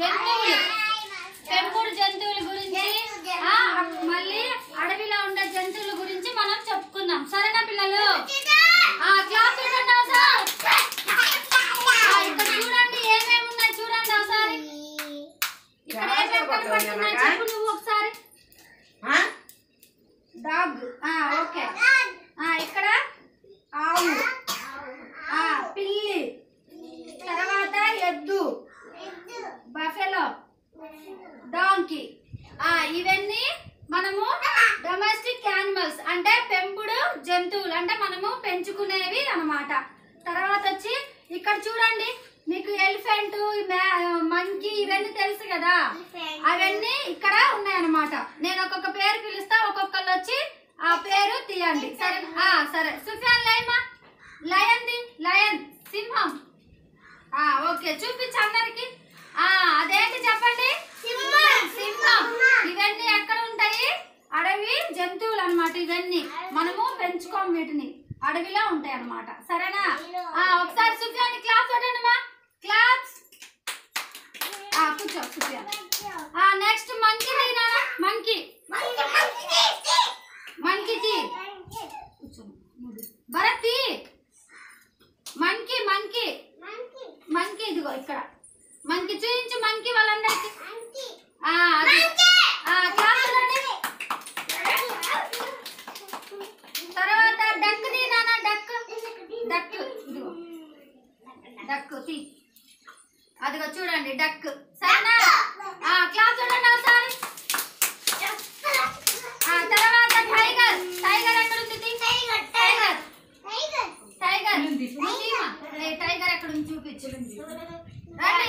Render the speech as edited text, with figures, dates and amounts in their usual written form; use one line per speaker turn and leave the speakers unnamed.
జంతువులు, పెంపుడు జంతువుల గురించి మళ్ళీ అడవిలో ఉండే జంతువుల గురించి మనం చెప్పుకుందాం. సరేనా పిల్లలు? క్లాస్ చూడండి ఒకసారి. ఇక్కడ చూడండి ఏమేమి ఉన్నాయి చూడండి ఒకసారి. ఇక్కడ ఏమేమి కనపడుతున్నాయి చెప్పు నువ్వు ఒకసారి. Dog, okay. ఇక్కడ ఆవు, పిల్లి, తర్వాత ఎద్దు, బఫెలో, డాంకీ. ఇవన్నీ మనము డొమెస్టిక్ యానిమల్స్ అంటే పెంపుడు జంతువులు, అంటే మనము పెంచుకునేవి అన్నమాట. తర్వాత వచ్చి ఇక్కడ చూడండి మీకు ఎలిఫెంట్, మంకీ ఇవన్నీ తెలుసు కదా, అవన్నీ ఇక్కడ ఉన్నాయన్నమాట. నేను ఒక్కొక్క పేరు పిలుస్తా, ఒక్కొక్కళ్ళు వచ్చి ఆ పేరు తీయండి. సరే సరే. సుఫియాన్ లైమా, లయన్ ది, లయన్ సింహం. ఓకే, చూపించు అందరికి. అదేంటి చెప్పండి? సింహం. ఇవన్నీ ఎక్కడ ఉంటాయి? అడవి జంతువులు అన్నమాట. ఇవన్నీ మనము పెంచుకోం, వీటిని అడవిలో ఉంటాయి అన్నమాట. సరేనా? ఒకసారి సుఫియాన్ క్లాస్ కొట్టండిమా. క్లాస్. కూర్చో సుఫియాన్. నెక్స్ట్ మంకీ తీనా. మంకీ, మంకీ తీ. భరత్ తీ. Monkey, monkey, monkey. ఇదిగో ఇక్కడ మంకీ చూపించు. మంకీ వాళ్ళందరికి క్లాస్ చూడండి. తర్వాత డక్ తీ నాన్న. Duck, duck. ఇదిగో డక్ తీ. అదిగో చూడండి డక్. సరేనా? క్లాస్ చూడండి ఒకసారి. తర్వాత టైగర్. టైగర్ ఎక్కడ ఉంది? Tiger, tiger, tiger. టైగర్ ఎక్కడ ఉంది చూపించు. రండి